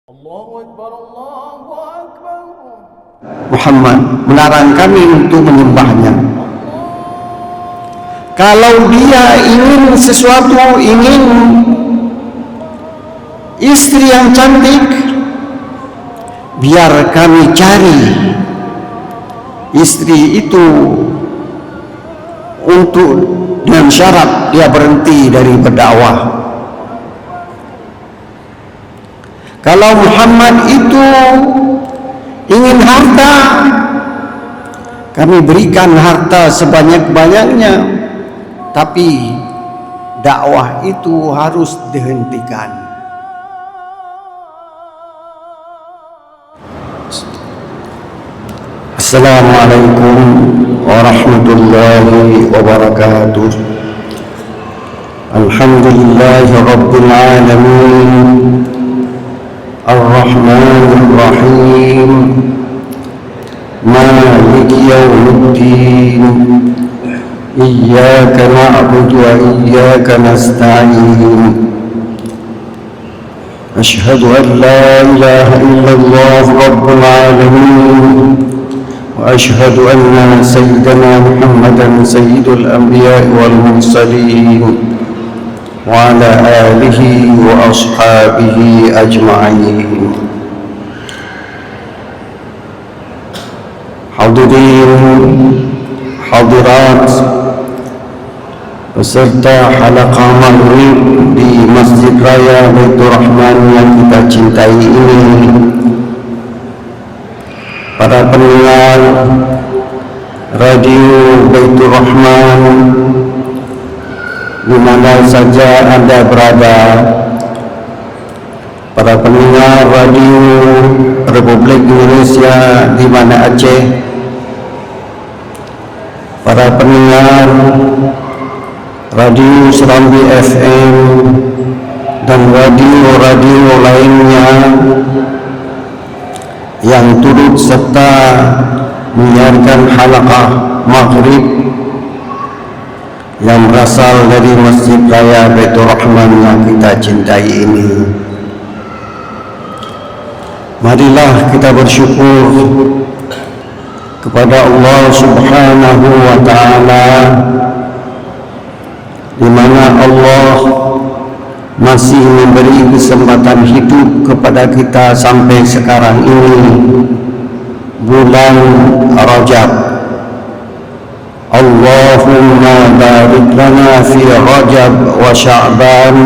Allahu Akbar, Allahu Akbar. Muhammad melarang kami untuk menyembahnya. Kalau dia ingin sesuatu, ingin istri yang cantik, biar kami cari istri itu untuk dengan syarat dia berhenti dari berdakwah. Kalau Muhammad itu ingin harta, kami berikan harta sebanyak-banyaknya, tapi dakwah itu harus dihentikan. Assalamualaikum warahmatullahi wabarakatuh. Alhamdulillahi rabbil alamin, Ar-Rahmanir Rahim, Maliki Yawmiddin, Iyyaka na'budu wa iyyaka nasta'in. Asyhadu an la ilaha illallah rabbul alamin, wa asyhadu anna sayyidana Muhammadan sayyidul anbiya'i wal mursalin wa ala alihi wa ashabihi ajma'in. Hadirin hadirat peserta halaqah maghrib di Masjid Raya Baitur Rahman yang kita cintai ini, para pendengar radio Baitur Rahman di mana saja Anda berada, para pendengar radio Republik Indonesia di mana Aceh, para pendengar radio Serambi FM dan radio-radio lainnya yang turut serta menyiarkan halaqah maghrib yang berasal dari Masjid Raya Baitur Rahman yang kita cintai ini. Marilah kita bersyukur kepada Allah Subhanahu wa Ta'ala, di mana Allah masih memberi kesempatan hidup kepada kita sampai sekarang ini, bulan Rajab. Allahumma barik lana fi Rajab wa Sya'ban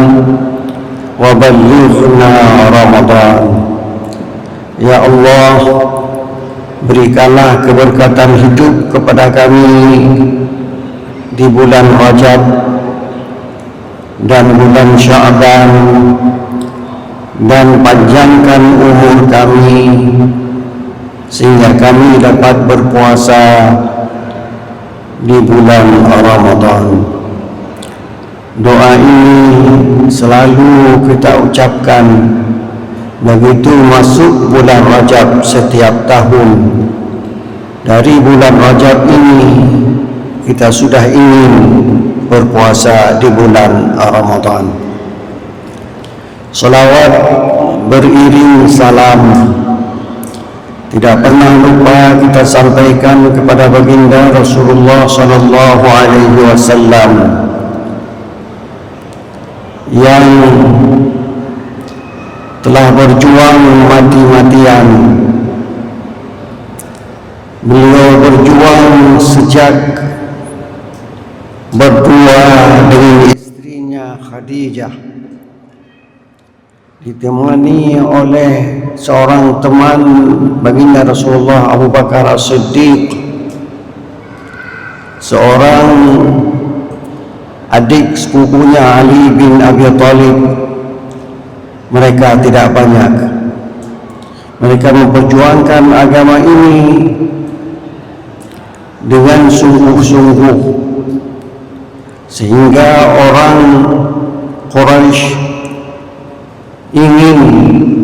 wa ballighna Ramadan. Ya Allah, berikanlah keberkatan hidup kepada kami di bulan Rajab dan bulan Sya'ban, dan panjangkan umur kami sehingga kami dapat berpuasa di bulan Ramadan. Doa ini selalu kita ucapkan begitu masuk bulan Rajab setiap tahun. Dari bulan Rajab ini kita sudah ingin berpuasa di bulan Ramadan. Salawat beriring salam tidak pernah lupa kita sampaikan kepada baginda Rasulullah sallallahu alaihi wasallam yang telah berjuang mati-matian. Beliau berjuang sejak berdua dengan istrinya Khadijah, ditemani oleh seorang teman baginda Rasulullah, Abu Bakar As-Siddiq, seorang adik sepupunya Ali bin Abi Thalib. Mereka tidak banyak. Mereka memperjuangkan agama ini dengan sungguh-sungguh, sehingga orang Quraisy ingin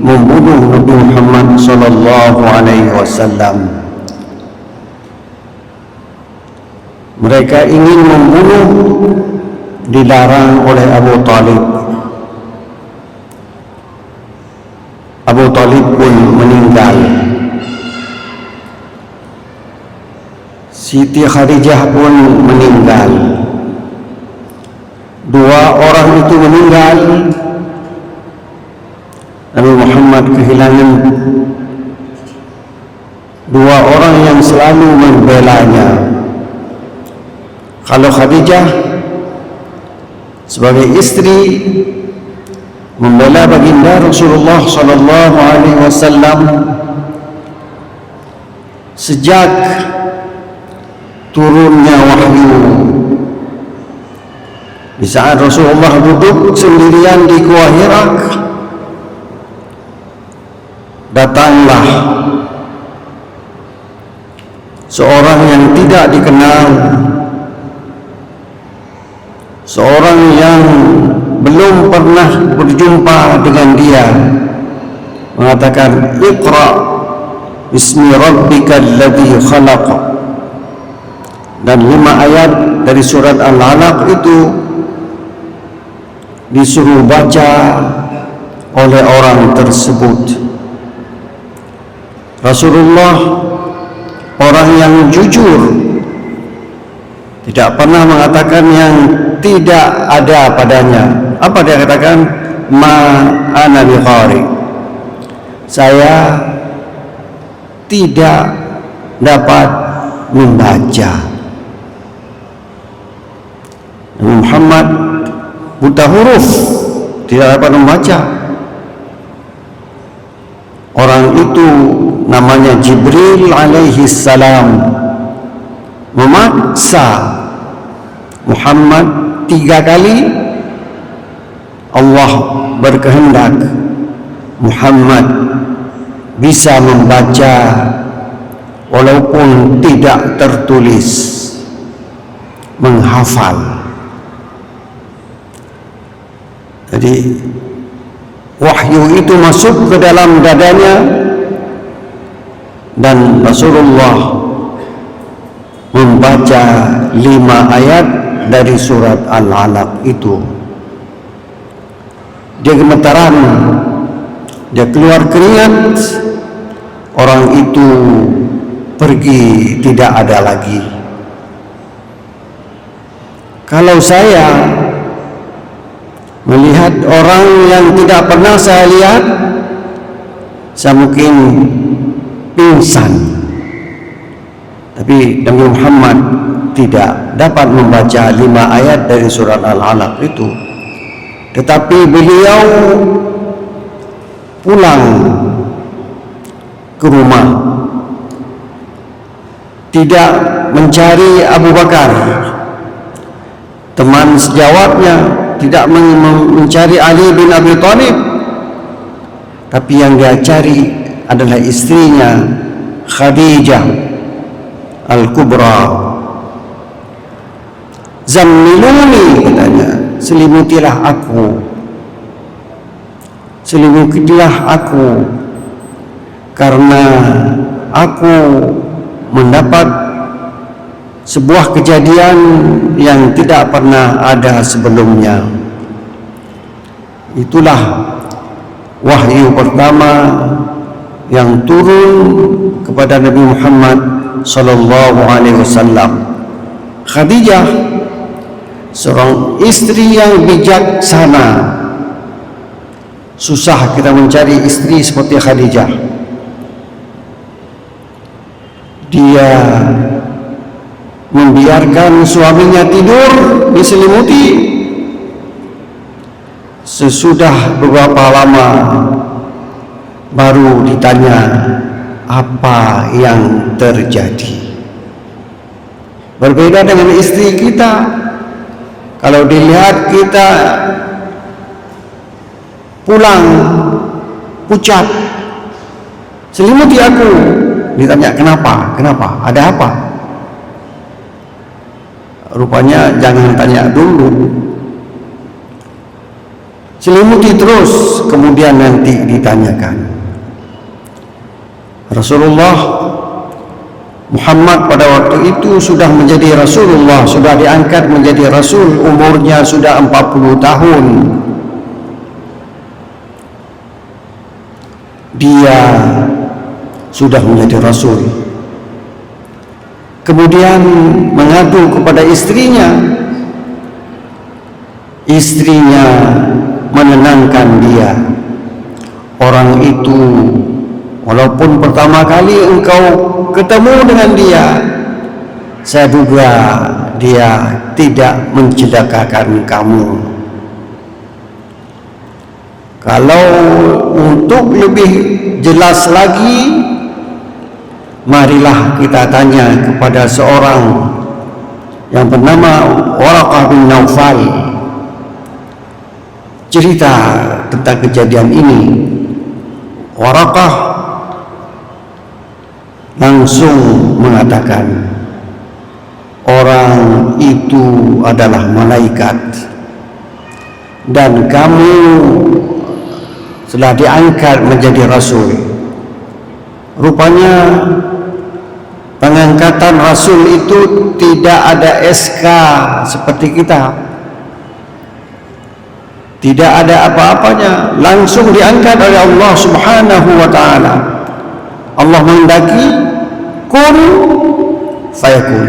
membunuh Nabi Muhammad sallallahu alaihi wasallam. Mereka ingin membunuh, dilarang oleh Abu Talib. Abu Talib Thalib pun meninggal. Siti Khadijah pun meninggal. Dua orang itu meninggal. Nabi Muhammad kehilangan dua orang yang selalu membelanya. Kalau Khadijah sebagai istri membela baginda Rasulullah sallallahu alaihi wasallam sejak turunnya wahyu. Di saat Rasulullah duduk sendirian di Gua Hira, datanglah seorang yang tidak dikenal, seorang yang belum pernah berjumpa dengan dia, mengatakan, "Iqra bismi rabbikal ladzi khalaq." Dan 5 ayat dari surat Al-Alaq itu disuruh baca oleh orang tersebut. Rasulullah orang yang jujur, tidak pernah mengatakan yang tidak ada padanya. Apa dia katakan? Ma ana biqari. Saya tidak dapat membaca. Nabi Muhammad buta huruf, tidak dapat membaca. Orang itu namanya Jibril alaihi salam memaksa Muhammad 3 kali. Allah berkehendak Muhammad bisa membaca walaupun tidak tertulis, menghafal. Jadi wahyu itu masuk ke dalam dadanya, dan Rasulullah membaca 5 ayat dari surat Al-Alaq itu. Dia gemetaran, dia keluar keringat. Orang itu pergi, tidak ada lagi. Kalau saya melihat orang yang tidak pernah saya lihat, saya mungkin pingsan. Tapi Nabi Muhammad tidak dapat membaca 5 ayat dari surat Al-Alaq itu. Tetapi beliau pulang ke rumah, tidak mencari Abu Bakar, teman sejawatnya, tidak mencari Ali bin Abi Thalib, tapi yang dia cari adalah istrinya Khadijah Al-Kubra. Zammiluni, katanya, selimutilah aku, selimutilah aku, karena aku mendapat sebuah kejadian yang tidak pernah ada sebelumnya. Itulah wahyu pertama yang turun kepada Nabi Muhammad sallallahu alaihi wasallam. Khadijah seorang istri yang bijaksana. Susah kita mencari istri seperti Khadijah. Dia membiarkan suaminya tidur diselimuti. Sesudah beberapa lama baru ditanya apa yang terjadi. Berbeda dengan istri kita. Kalau dilihat kita pulang pucat, selimuti aku, ditanya kenapa, ada apa? Rupanya jangan tanya dulu, selimuti terus, kemudian nanti ditanyakan. Rasulullah Muhammad pada waktu itu sudah menjadi Rasulullah, sudah diangkat menjadi Rasul, umurnya sudah 40 tahun. dia sudah menjadi rasul. Kemudian mengadu kepada istrinya. Istrinya menenangkan dia. Orang itu, walaupun pertama kali engkau ketemu dengan dia, saya duga dia tidak mencelakakan kamu. Kalau untuk lebih jelas lagi, marilah kita tanya kepada seorang yang bernama Waraqah bin Naufal, cerita tentang kejadian ini. Waraqah langsung mengatakan, orang itu adalah malaikat dan kamu telah diangkat menjadi rasul. Rupanya pengangkatan rasul itu tidak ada SK seperti kita, tidak ada apa-apanya, langsung diangkat oleh Allah Subhanahu wa ta'ala. Allah menghendaki, kun fayakun.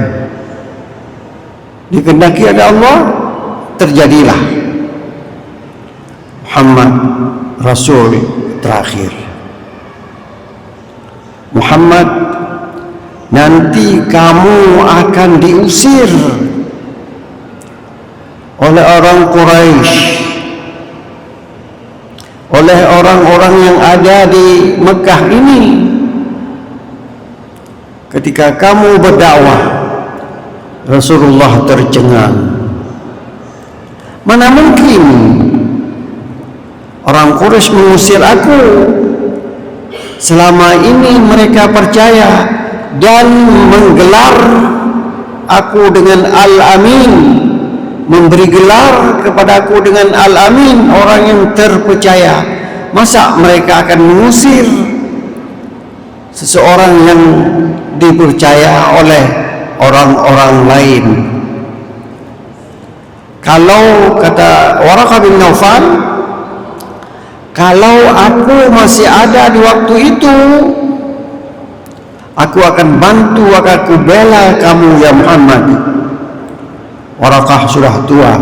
Dikehendaki oleh Allah, terjadilah. Muhammad Rasul terakhir. Muhammad, nanti kamu akan diusir oleh orang Quraisy, oleh orang-orang yang ada di Mekah ini. Ketika kamu berdakwah, Rasulullah tercengang. Mana mungkin orang Quraisy mengusir aku? Selama ini mereka percaya dan menggelar aku dengan Al-Amin, memberi gelar kepada aku dengan Al-Amin, orang yang terpercaya. Masa mereka akan mengusir seseorang yang dipercaya oleh orang-orang lain? Kalau kata Waraqah bin Naufal, kalau aku masih ada di waktu itu, aku akan bantu, akan aku bela kamu ya Muhammad. Waraqah sudah tua,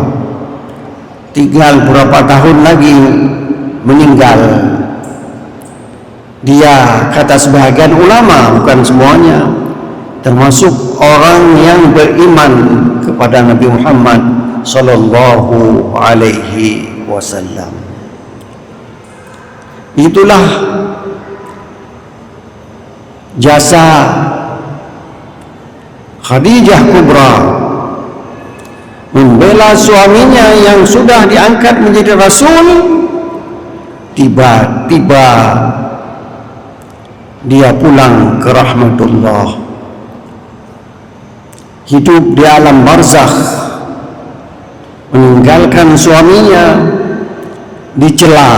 tinggal beberapa tahun lagi meninggal. Dia, kata sebahagian ulama, bukan semuanya, termasuk orang yang beriman kepada Nabi Muhammad sallallahu alaihi wasallam. Itulah jasa Khadijah Kubra membela suaminya yang sudah diangkat menjadi rasul. Tiba-tiba dia pulang ke rahmatullah, hidup di alam barzakh, meninggalkan suaminya, dicela,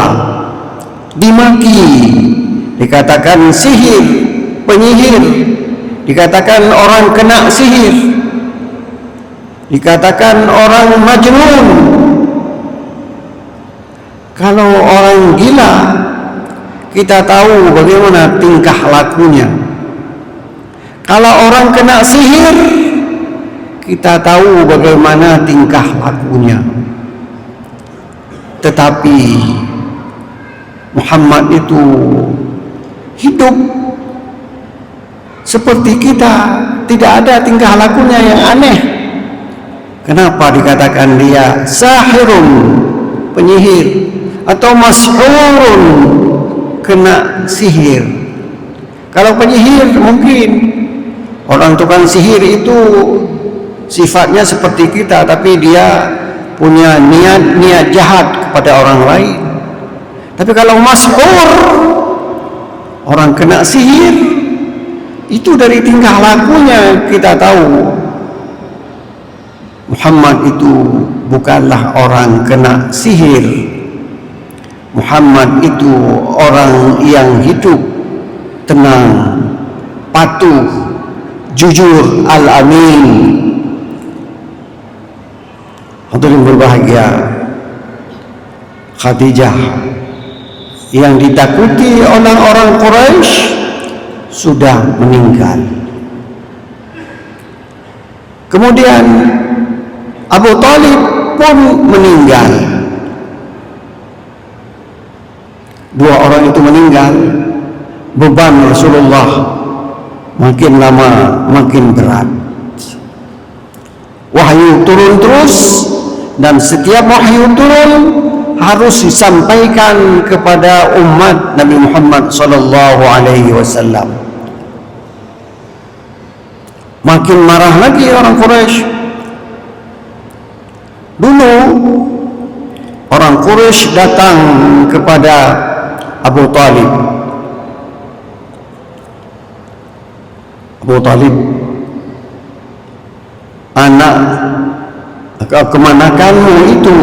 dimaki, dikatakan sihir, penyihir, dikatakan orang kena sihir, dikatakan orang majnun. Kalau orang gila, kita tahu bagaimana tingkah lakunya. Kalau orang kena sihir, kita tahu bagaimana tingkah lakunya. Tetapi Muhammad itu hidup seperti kita, tidak ada tingkah lakunya yang aneh. Kenapa dikatakan dia sahirun, penyihir, atau mash'urun, kena sihir? Kalau penyihir mungkin orang tukang sihir itu sifatnya seperti kita, tapi dia punya niat jahat kepada orang lain. Tapi kalau mash'ur, orang kena sihir, itu dari tingkah lakunya kita tahu Muhammad itu bukanlah orang kena sihir. Muhammad itu orang yang hidup tenang, patuh, jujur, al-amin. Hadirin berbahagia, Khadijah yang ditakuti orang-orang Quraisy sudah meninggal. Kemudian Abu Talib pun meninggal. Dua orang itu meninggal, beban Rasulullah makin lama makin berat. Wahyu turun terus, dan setiap wahyu turun harus disampaikan kepada umat Nabi Muhammad sallallahu alaihi wasallam. Makin marah lagi orang Quraisy. Dulu orang Quraisy datang kepada Abu Talib. Abu Talib, anak kemanakanmu itu,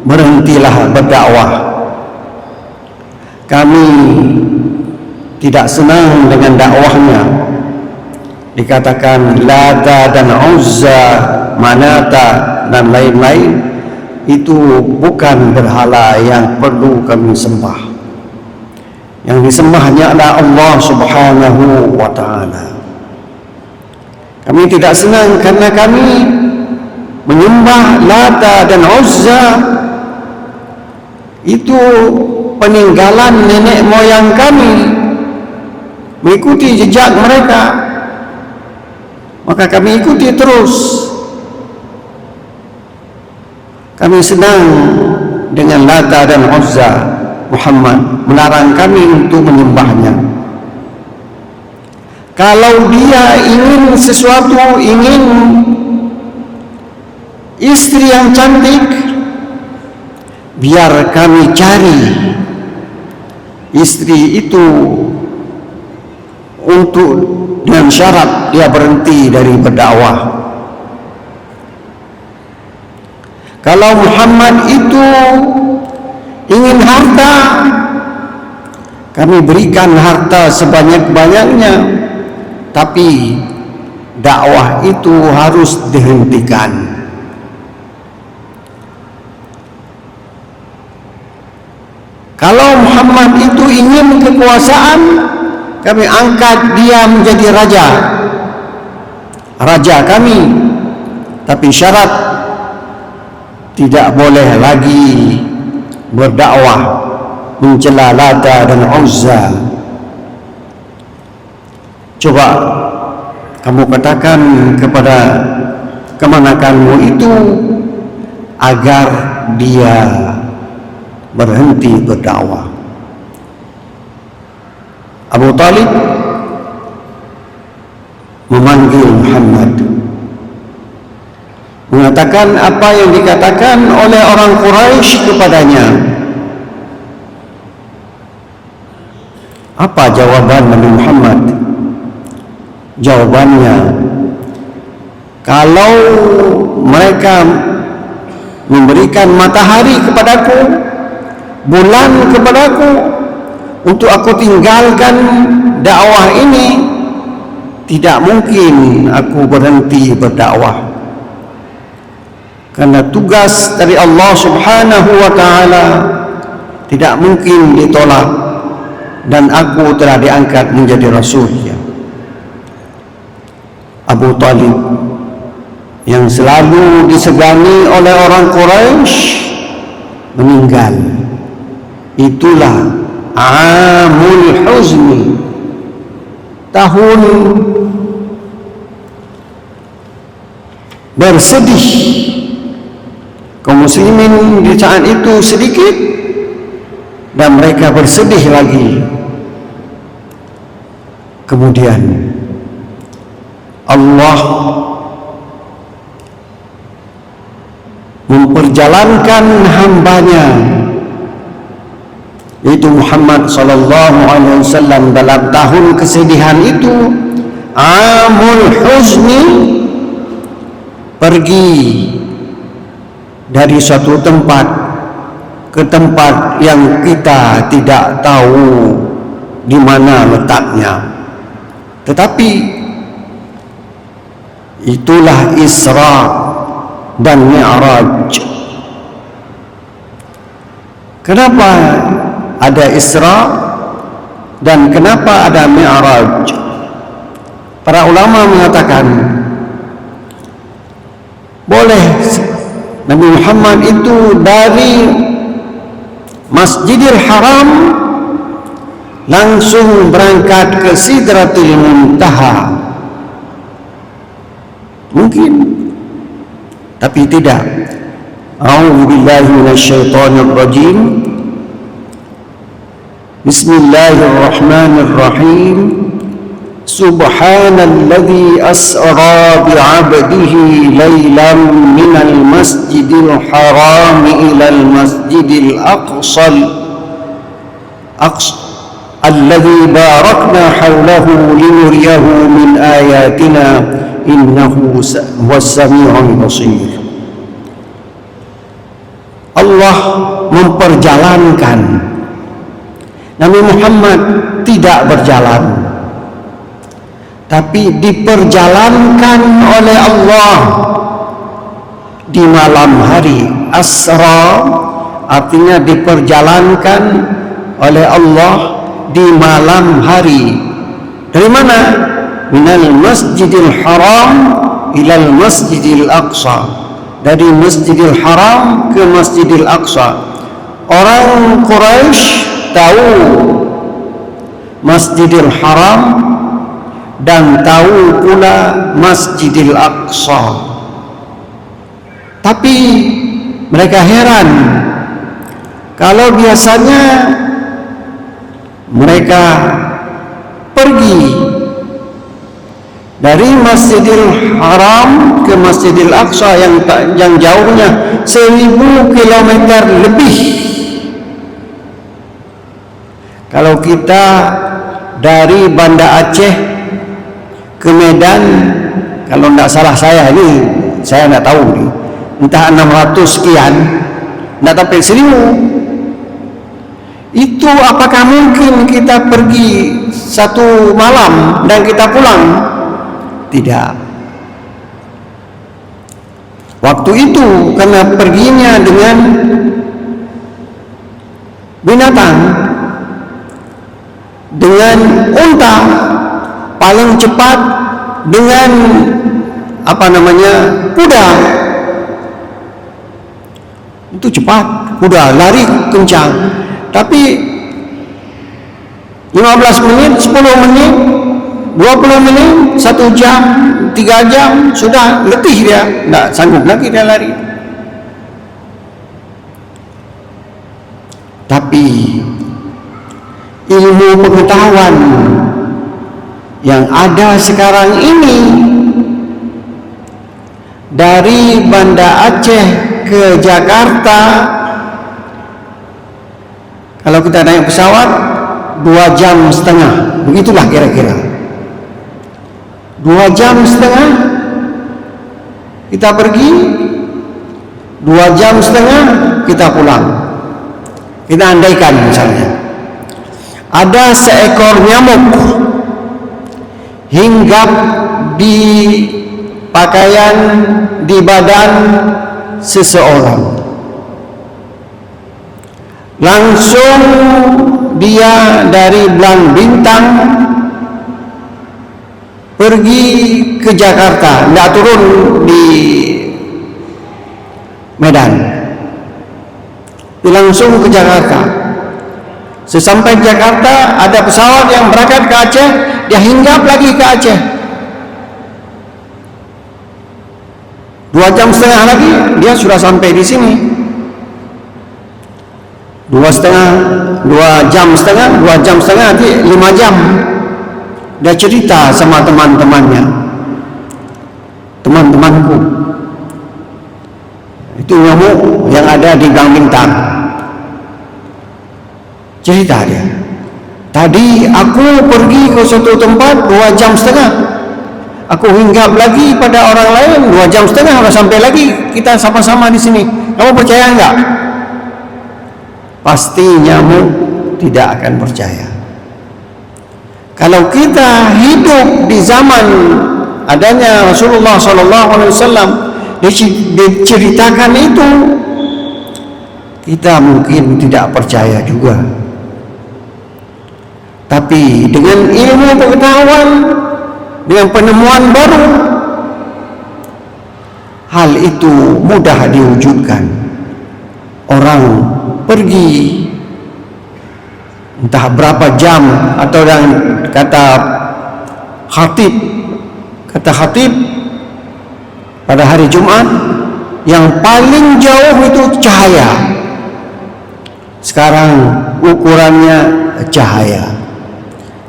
berhentilah berdakwah. Kami tidak senang dengan dakwahnya. Dikatakan Lata dan Uzza, Manata dan lain-lain itu bukan berhala yang perlu kami sembah. Yang disembahnya adalah Allah Subhanahu wa ta'ala. Kami tidak senang karena kami menyembah Lata dan Uzza. Itu peninggalan nenek moyang kami, mengikuti jejak mereka, maka kami ikuti terus. Kami senang dengan Lata dan Uzza. Muhammad melarang kami untuk menyembahnya. Kalau dia ingin sesuatu, ingin istri yang cantik, biar kami cari istri itu, untuk dengan syarat dia berhenti dari berdakwah. Kalau Muhammad itu ingin harta, kami berikan harta sebanyak-banyaknya, tapi dakwah itu harus dihentikan. Kalau Muhammad itu ingin kekuasaan, kami angkat dia menjadi raja kami, tapi syarat tidak boleh lagi berdakwah mencela Lata dan Uzza. Coba kamu katakan kepada kemanakanmu itu agar dia berhenti berdakwah. Abu Talib memanggil Muhammad, mengatakan apa yang dikatakan oleh orang Quraisy kepadanya. Apa jawaban Nabi Muhammad? Jawabannya, kalau mereka memberikan matahari kepadaku, bulan kepadaku, untuk aku tinggalkan dakwah ini, tidak mungkin aku berhenti berdakwah. Karena tugas dari Allah Subhanahu wa ta'ala tidak mungkin ditolak, dan aku telah diangkat menjadi rasulnya. Abu Talib yang selalu disegani oleh orang Quraisy meninggal. Itulah Amul Huzni, tahun bersedih. Kaum muslimin di saat itu sedikit, dan mereka bersedih lagi. Kemudian Allah memperjalankan hambanya, yaitu Muhammad sallallahu alaihi wasallam, dalam tahun kesedihan itu, Amul Huzni, pergi dari suatu tempat ke tempat yang kita tidak tahu di mana letaknya. Tetapi itulah Isra dan Mi'raj. Kenapa ada Isra dan kenapa ada Mi'raj? Para ulama mengatakan boleh Nabi Muhammad itu dari Masjidil Haram langsung berangkat ke Sidratul Muntaha. Mungkin, tapi tidak. A'udzu billahi minasyaitonir rajim. Bismillahirrahmanirrahim. Subhanalladzi asra bi'abdihi laylan minal masjidil haram ilal masjidil aqsal alladzi barakna hawlahu linuriyahu min ayatina innahu huwas sami'ul basir. Allah memperjalankan, Nabi Muhammad tidak berjalan, tapi diperjalankan oleh Allah di malam hari. Asra artinya diperjalankan oleh Allah di malam hari. Dari mana? Minal masjidil haram ilal masjidil aqsa. Dari Masjidil Haram ke Masjidil Aqsa. Orang Quraisy tahu Masjidil Haram dan tahu pula Masjidil Aqsa. Tapi mereka heran, kalau biasanya mereka pergi dari Masjidil Haram ke Masjidil Aqsa yang jauhnya 1000 kilometer lebih. Kalau kita dari Banda Aceh ke Medan, kalau tidak salah saya tidak tahu nih, entah 600 sekian, tidak sampai 1000. Itu apakah mungkin kita pergi satu malam dan kita pulang? Tidak. Waktu itu karena perginya dengan binatang, dengan unta, paling cepat dengan kuda. Itu cepat, kuda lari kencang. Tapi 15 menit, 10 menit, 20 menit, 1 jam, 3 jam, sudah letih dia, tidak sanggup lagi dia lari. Tapi ilmu pengetahuan yang ada sekarang ini, dari Banda Aceh ke Jakarta, kalau kita naik pesawat 2,5 jam, begitulah kira-kira 2,5 jam kita pergi, 2,5 jam kita pulang. Kita andaikan misalnya ada seekor nyamuk hinggap di pakaian, di badan seseorang, langsung dia dari Belang Bintang pergi ke Jakarta, tidak turun di Medan, langsung ke Jakarta. Sesampai Jakarta ada pesawat yang berangkat ke Aceh, dia hinggap lagi ke Aceh. 2,5 jam lagi dia sudah sampai di sini. 2 jam setengah, nanti 5 jam. Dia cerita sama teman-temannya, teman-temanku, itu nyamuk yang ada di Belang Bintang. Cerita dia, tadi aku pergi ke suatu tempat 2,5 jam, aku hinggap lagi pada orang lain 2,5 jam, sudah sampai lagi, kita sama-sama di sini. Kamu percaya enggak? Pasti nyamuk tidak akan percaya. Kalau kita hidup di zaman adanya Rasulullah SAW, diceritakan itu, kita mungkin tidak percaya juga. Tapi dengan ilmu pengetahuan, dengan penemuan baru, hal itu mudah diwujudkan. Orang pergi entah berapa jam, atau yang kata khatib pada hari Jumat, yang paling jauh itu cahaya. Sekarang ukurannya cahaya.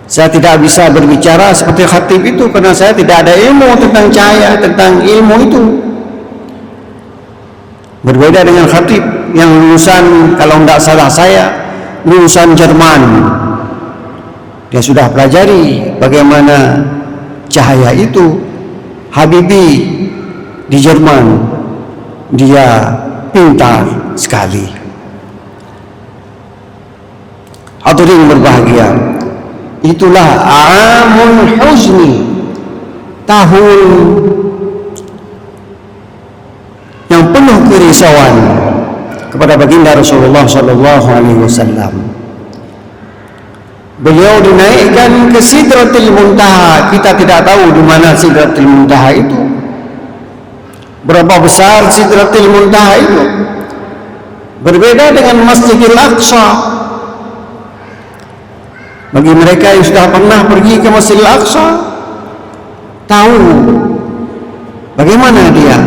Saya tidak bisa berbicara seperti khatib itu karena saya tidak ada ilmu tentang cahaya, tentang ilmu itu. Berbeda dengan khatib yang lulusan, kalau tidak salah saya, lulusan Jerman. Dia sudah pelajari bagaimana cahaya itu. Habibie di Jerman, dia pintar sekali. Hadirin berbahagia, itulah amul huzni, tahun yang penuh kerisauan kepada baginda Rasulullah sallallahu alaihi wasallam. Beliau dinaikkan ke Sidratul Muntaha. Kita tidak tahu di mana Sidratul Muntaha itu. Berapa besar Sidratul Muntaha itu? Berbeda dengan Masjidil Aqsa. Bagi mereka yang sudah pernah pergi ke Masjidil Aqsa, tahu bagaimana dia.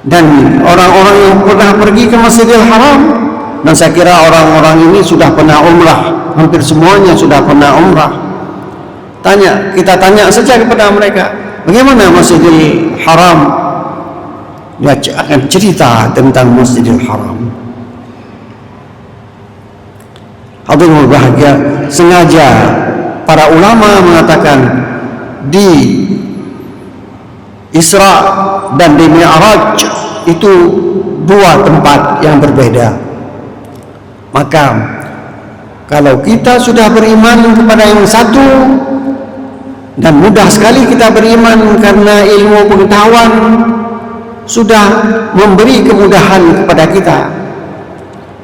Dan orang-orang yang pernah pergi ke Masjidil Haram, dan saya kira orang-orang ini sudah pernah umrah, hampir semuanya sudah pernah umrah. Kita tanya saja kepada mereka, bagaimana Masjidil Haram? Dia akan cerita tentang Masjidil Haram. Hadirin berbahagia, sengaja para ulama mengatakan di Isra dan di Mi'raj itu dua tempat yang berbeda. Maka kalau kita sudah beriman kepada yang satu, dan mudah sekali kita beriman karena ilmu pengetahuan sudah memberi kemudahan kepada kita,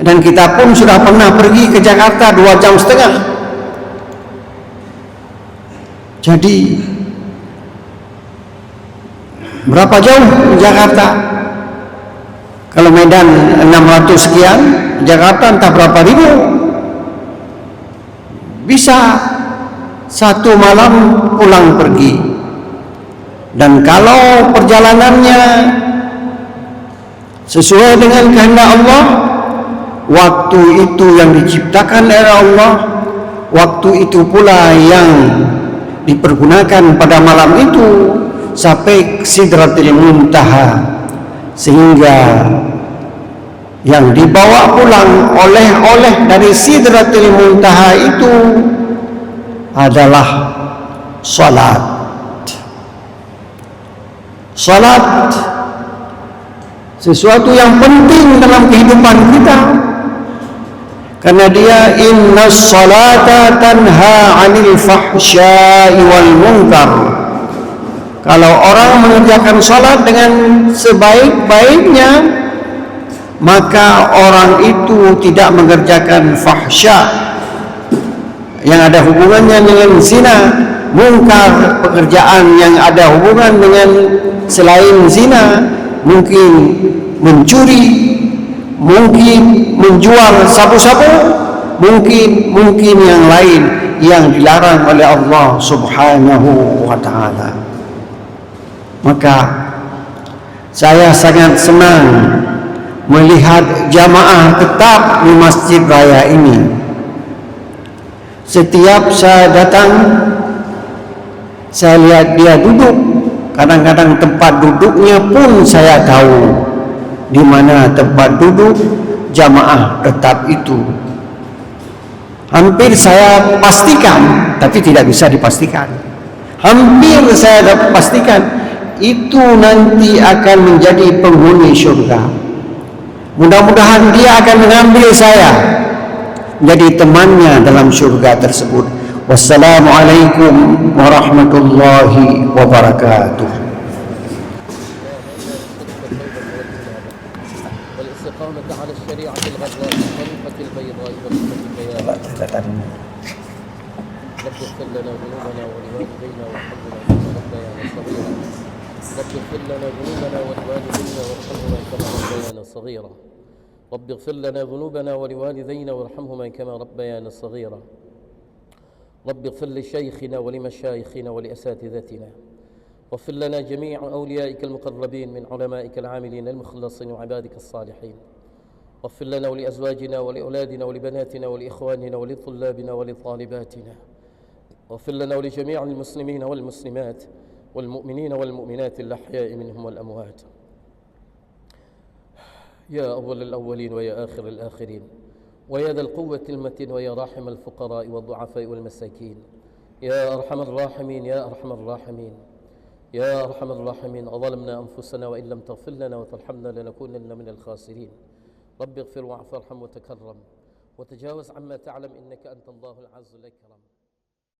dan kita pun sudah pernah pergi ke Jakarta 2 jam setengah. Jadi berapa jauh Jakarta? Kalau Medan 600 sekian, Jakarta entah berapa ribu. Bisa 1 malam pulang pergi. Dan kalau perjalanannya sesuai dengan kehendak Allah, waktu itu yang diciptakan oleh Allah, waktu itu pula yang dipergunakan pada malam itu sampai Sidratul Muntaha, sehingga yang dibawa pulang oleh-oleh dari Sidratul Muntaha itu adalah salat. Salat sesuatu yang penting dalam kehidupan kita, karena dia innas salata tanha 'anil fahsya'i wal munkar. Kalau orang mengerjakan salat dengan sebaik-baiknya, maka orang itu tidak mengerjakan fahsya yang ada hubungannya dengan zina, mungkar, pekerjaan yang ada hubungan dengan selain zina, mungkin mencuri, mungkin menjual sabu-sabu, mungkin yang lain yang dilarang oleh Allah Subhanahu wa ta'ala. Maka saya sangat senang melihat jamaah tetap di Masjid Raya ini. Setiap saya datang, saya lihat dia duduk. Kadang-kadang tempat duduknya pun saya tahu di mana tempat duduk jamaah tetap itu. Hampir saya pastikan, tapi tidak bisa dipastikan. Hampir saya dapat pastikan itu nanti akan menjadi penghuni syurga. Mudah-mudahan dia akan mengambil saya menjadi temannya dalam syurga tersebut. Wassalamualaikum warahmatullahi wabarakatuh. والاستقامة على الشريعة الغراء الطريقة البيضاء والسنة البيان perkataan ini. رب اغفر لنا ذنوبنا ولوالدينا وارحمهما كما ربيانا صغيرا رب اغفر لنا ذنوبنا ولوالدينا وارحمهما كما ربيانا صغيرا رب اغفر لنا ذنوبنا ولوالدينا وارحمهما كما ربيانا صغيرا رب اغفر لشيخنا ولمشايخنا ولأساتذتنا واغفر لنا جميع أوليائك المقربين من علمائك العاملين المخلصين وعبادك الصالحين واغفر لنا ولأزواجنا ولأولادنا ولبناتنا ولإخواننا ولطلابنا ولطالباتنا واغفر لنا ولجميع المسلمين والمسلمات والمؤمنين والمؤمنات الأحياء منهم والأموات يا أول الأولين ويا آخر الآخرين ويا ذا القوة المتين ويا راحم الفقراء والضعفاء والمساكين يا أرحم الراحمين يا أرحم الراحمين يا أرحم الراحمين أظلمنا أنفسنا وإن لم تغفر لنا وترحمنا لنكونن من الخاسرين رب اغفر واعف وارحم وتكرم وتجاوز عما تعلم إنك أنت الله العز الأكرم